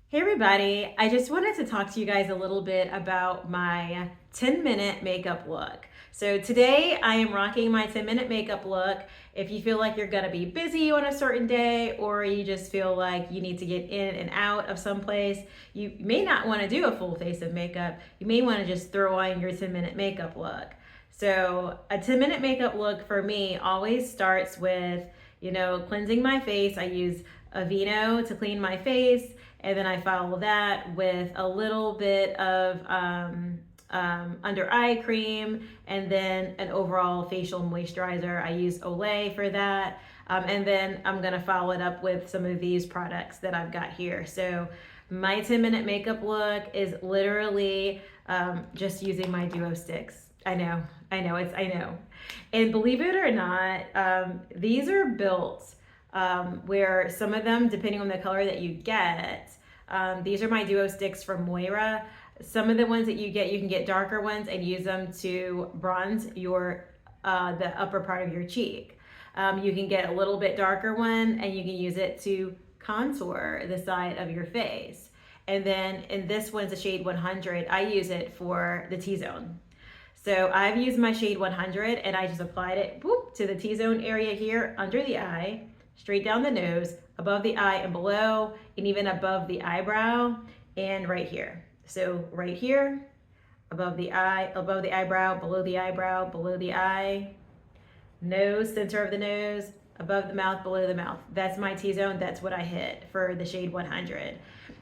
Hey everybody, I just wanted to talk to you guys a little bit about my 10-minute makeup look. So today I am rocking my 10-minute makeup look. If you feel like you're gonna be busy on a certain day or you just feel like you need to get in and out of some place, you may not wanna do a full face of makeup. You may wanna just throw on your 10-minute makeup look. So a 10-minute makeup look for me always starts with, cleansing my face. I use Aveeno to clean my face, and then I follow that with a little bit of under eye cream and then an overall facial moisturizer. I use Olay for that. And then I'm gonna follow it up with some of these products that I've got here. So my 10-minute makeup look is literally just using my Duo Sticks. I know. I know. And believe it or not, these are built where some of them, depending on the color that you get, these are my Duo Sticks from Moira. Some of the ones that you can get darker ones and use them to bronze your the upper part of your cheek. You can get a little bit darker one and you can use it to contour the side of your face. And then in this one's a shade 100, I use it for the T-zone. So I've used my shade 100 and I just applied it to the T-zone area here under the eye, straight down the nose, above the eye and below, and even above the eyebrow and right here. So right here, above the eye, above the eyebrow, below the eye, nose, center of the nose, above the mouth, below the mouth. That's my T-zone. That's what I hit for the shade 100.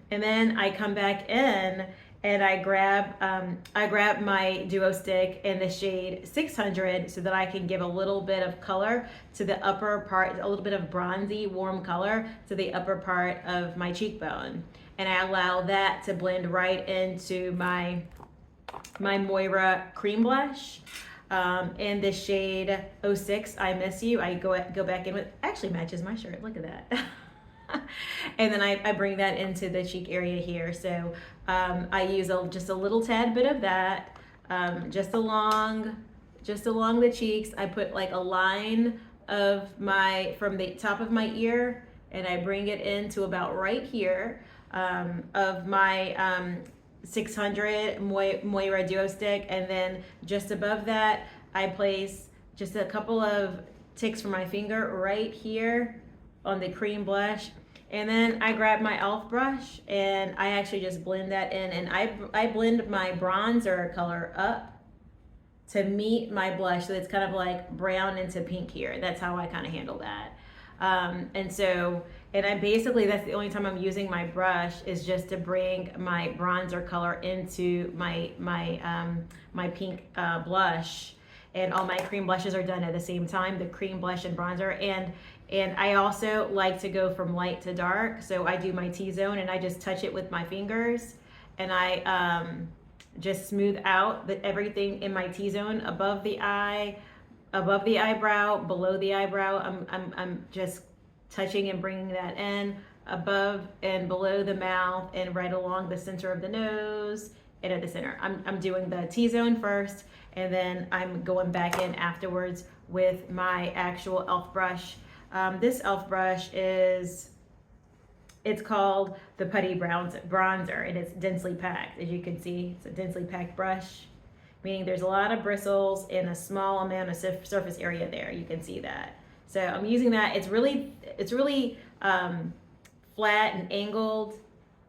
And then I come back in and I grab my Duo Stick in the shade 600 so that I can give a little bit of color to the upper part, a little bit of bronzy, warm color to the upper part of my cheekbone. And I allow that to blend right into my Moira cream blush. In the shade 06, I Miss You. I go back in with, actually matches my shirt, look at that. And then I bring that into the cheek area here. So I use just a little tad bit of that, just along the cheeks. I put like a line of from the top of my ear, and I bring it into about right here of my 600 Moira Duo Stick, and then just above that I place just a couple of ticks from my finger right here on the cream blush. And then I grab my e.l.f. brush and I actually just blend that in, and I blend my bronzer color up to meet my blush, so it's kind of like brown into pink here. That's how I kind of handle that. And I basically, that's the only time I'm using my brush, is just to bring my bronzer color into my pink blush. And all my cream blushes are done at the same time, the cream blush and bronzer. And I also like to go from light to dark. So I do my T-zone and I just touch it with my fingers, and I just smooth out everything in my T-zone, above the eye, above the eyebrow, below the eyebrow. I'm just touching and bringing that in, above and below the mouth, and right along the center of the nose and at the center. I'm doing the T-zone first, and then I'm going back in afterwards with my actual e.l.f. brush. This e.l.f. brush it's called the Putty Bronzer, and it's densely packed. As you can see, it's a densely packed brush, meaning there's a lot of bristles in a small amount of surface area there. You can see that. So I'm using that. It's really flat and angled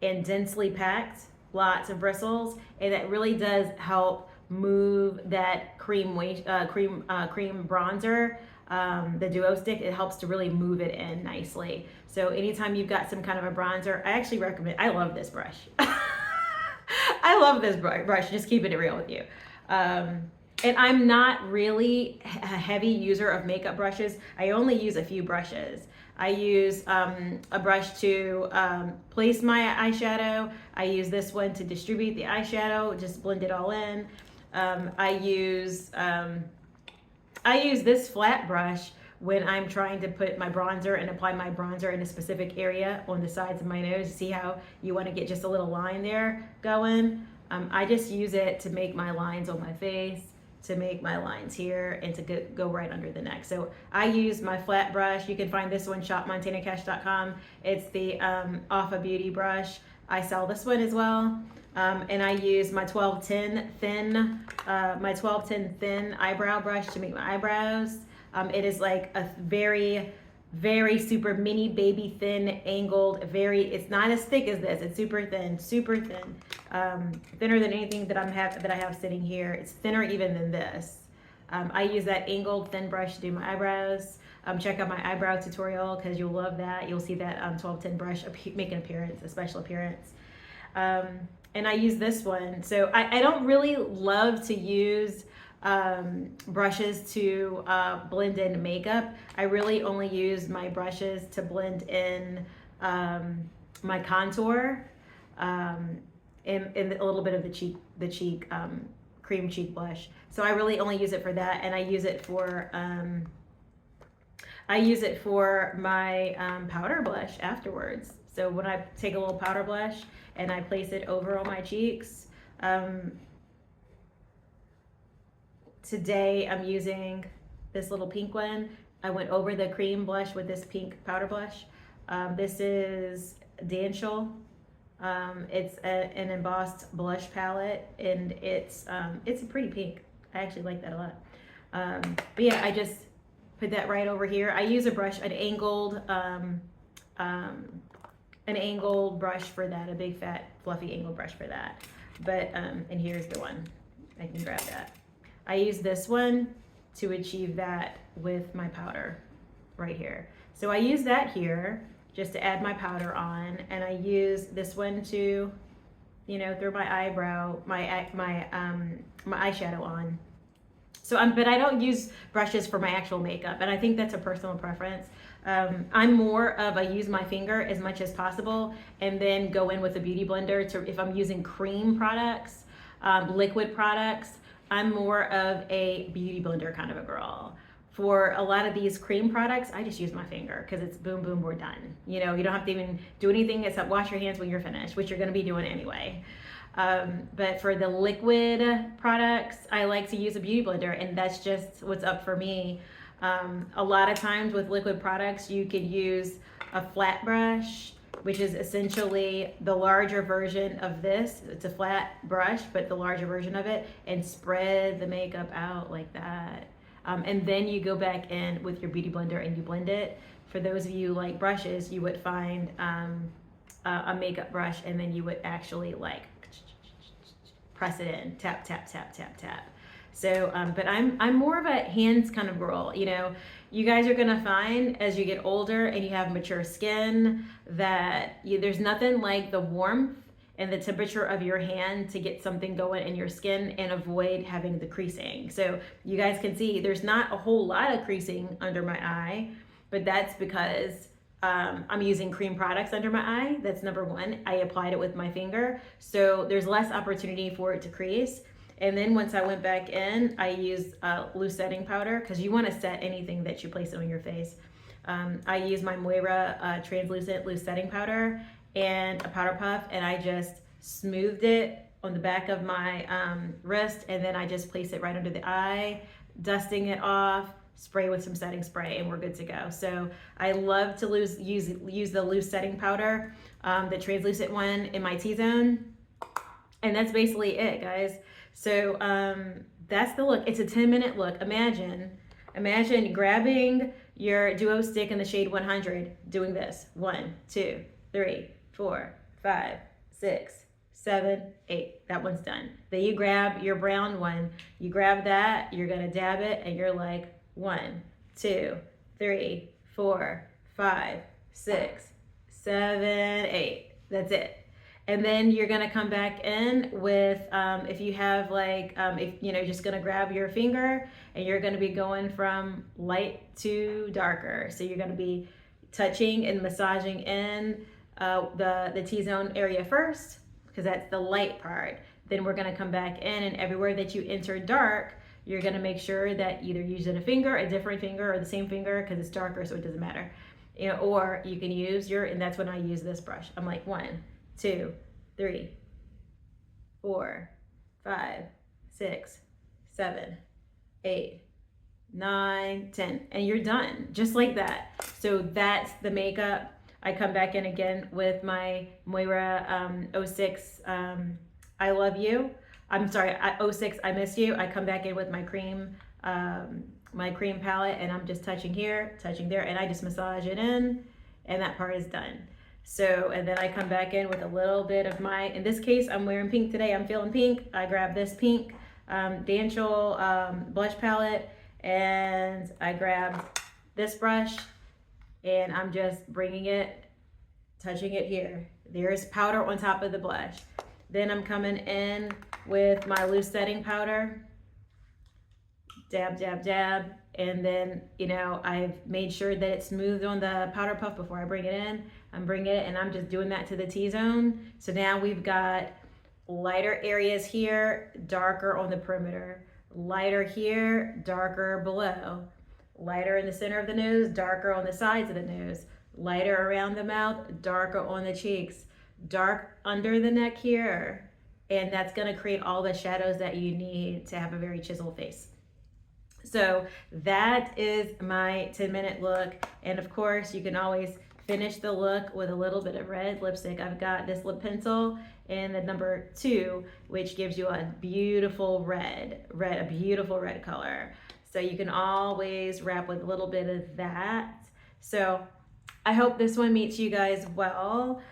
and densely packed, lots of bristles, and that really does help move that cream bronzer, the Duo Stick. It helps to really move it in nicely. So anytime you've got some kind of a bronzer, I actually recommend, I love this brush. I love this brush, just keeping it real with you. And I'm not really a heavy user of makeup brushes. I only use a few brushes. I use a brush to place my eyeshadow. I use this one to distribute the eyeshadow, just blend it all in. I use this flat brush when I'm trying to put my bronzer and apply my bronzer in a specific area on the sides of my nose. See how you want to get just a little line there going? I just use it to make my lines on my face, to make my lines here, and to go right under the neck. So I use my flat brush. You can find this one shopmontanacash.com. It's the Moira Beauty brush. I sell this one as well. And I use my 1210 thin eyebrow brush to make my eyebrows. It is like a very, very super mini baby thin angled, it's not as thick as this. It's super thin, thinner than anything that I have sitting here. It's thinner even than this. I use that angled thin brush to do my eyebrows. Check out my eyebrow tutorial because you'll love that. You'll see that 1210 brush make an appearance, a special appearance. And I use this one. So I don't really love to use brushes to blend in makeup. I really only use my brushes to blend in my contour and a little bit of the cheek cream cheek blush. So I really only use it for that, and I use it for my powder blush afterwards. So when I take a little powder blush and I place it over on my cheeks, today I'm using this little pink one. I went over the cream blush with this pink powder blush. This is Danshell. It's an embossed blush palette, and it's a pretty pink. I actually like that a lot. But yeah, I just put that right over here. I use a brush, an angled brush for that, a big fat fluffy angled brush for that. But and here's the one. I can grab that. I use this one to achieve that with my powder right here. So I use that here just to add my powder on, and I use this one to, you know, throw my eyebrow, my eyeshadow on. So but I don't use brushes for my actual makeup, and I think that's a personal preference. I'm more of, I use my finger as much as possible, and then go in with a beauty blender to, if I'm using cream products, liquid products, I'm more of a beauty blender kind of a girl. For a lot of these cream products, I just use my finger because it's boom, boom, we're done. You know, you don't have to even do anything except wash your hands when you're finished, which you're gonna be doing anyway. But for the liquid products, I like to use a beauty blender, and that's just what's up for me. A lot of times with liquid products, you could use a flat brush, which is essentially the larger version of this. It's a flat brush, but the larger version of it, and spread the makeup out like that. And then you go back in with your beauty blender and you blend it. For those of you like brushes, you would find a makeup brush, and then you would actually like press it in, tap, tap, tap, tap, tap. So, but I'm more of a hands kind of girl. You know, you guys are gonna find as you get older and you have mature skin that there's nothing like the warmth and the temperature of your hand to get something going in your skin and avoid having the creasing. So you guys can see there's not a whole lot of creasing under my eye, but that's because I'm using cream products under my eye. That's number one. I applied it with my finger, so there's less opportunity for it to crease. And then once I went back in, I used loose setting powder, because you want to set anything that you place on your face. I use my Moira translucent loose setting powder and a powder puff, and I just smoothed it on the back of my wrist, and then I just place it right under the eye, dusting it off, spray with some setting spray, and we're good to go. So I love to use the loose setting powder, the translucent one in my T-zone, and that's basically it, guys. So that's the look. It's a 10-minute look. Imagine grabbing your Duo Stick in the shade 100, doing this. 1, 2, 3, 4, 5, 6, 7, 8. That one's done. Then you grab your brown one. You grab that, you're gonna dab it, and you're like 1, 2, 3, 4, 5, 6, 7, 8. That's it. And then you're gonna come back in with, if you have like, if you know, just gonna grab your finger, and you're gonna be going from light to darker. So you're gonna be touching and massaging in the T-zone area first, because that's the light part. Then we're gonna come back in, and everywhere that you enter dark, you're gonna make sure that either using a finger, a different finger, or the same finger, because it's darker, so it doesn't matter. You know, or you can use and that's when I use this brush. I'm like 1, 2, 3, 4, 5, 6, 7, 8, 9, 10, and you're done, just like that. So that's the makeup. I come back in again with my Moira 06 I Love You. I'm sorry, 06 I Miss You. I come back in with my cream palette, and I'm just touching here, touching there, and I just massage it in, and that part is done. So, and then I come back in with a little bit of my, in this case, I'm wearing pink today. I'm feeling pink. I grab this pink Danchel blush palette, and I grab this brush, and I'm just bringing it, touching it here. There's powder on top of the blush. Then I'm coming in with my loose setting powder, dab, dab, dab. And then, you know, I've made sure that it's smooth on the powder puff before I bring it in. I'm bringing it, and I'm just doing that to the T-zone. So now we've got lighter areas here, darker on the perimeter, lighter here, darker below, lighter in the center of the nose, darker on the sides of the nose, lighter around the mouth, darker on the cheeks, dark under the neck here. And that's going to create all the shadows that you need to have a very chiseled face. So that is my 10-minute look. And of course, you can always finish the look with a little bit of red lipstick. I've got this lip pencil in the number 2, which gives you a beautiful red, a beautiful red color. So you can always wrap with a little bit of that. So I hope this one meets you guys well.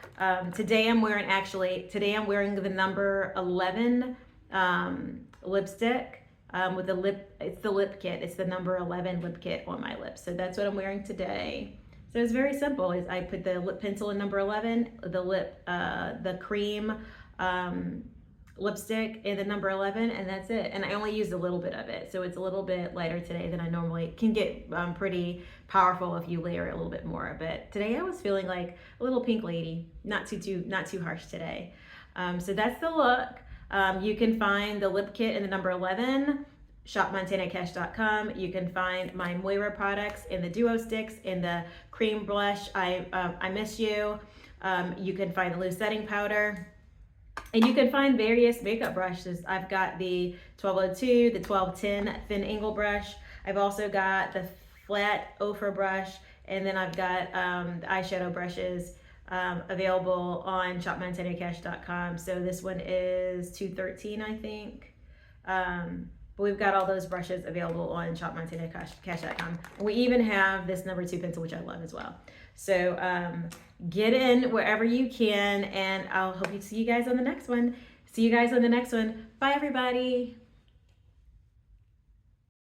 Today I'm wearing the number 11 lipstick with the lip, it's the lip kit. It's the number 11 lip kit on my lips. So that's what I'm wearing today. So it's very simple. I put the lip pencil in number 11, the cream lipstick in the number 11, and that's it. And I only used a little bit of it, so it's a little bit lighter today than I normally can get. Pretty powerful if you layer a little bit more. But today I was feeling like a little pink lady, not too harsh today. So that's the look. You can find the lip kit in the number 11. shopmontanacash.com. You can find my Moira products in the Duo Sticks, in the cream blush, I Miss You. You can find the loose setting powder. And you can find various makeup brushes. I've got the 1202, the 1210 thin angle brush. I've also got the flat ochre brush. And then I've got the eyeshadow brushes available on shopmontanacash.com. So this one is $213, I think. But we've got all those brushes available on shopmontanacash.com. And we even have this number 2 pencil, which I love as well. So get in wherever you can, and I'll hope to see you guys on the next one. See you guys on the next one. Bye, everybody.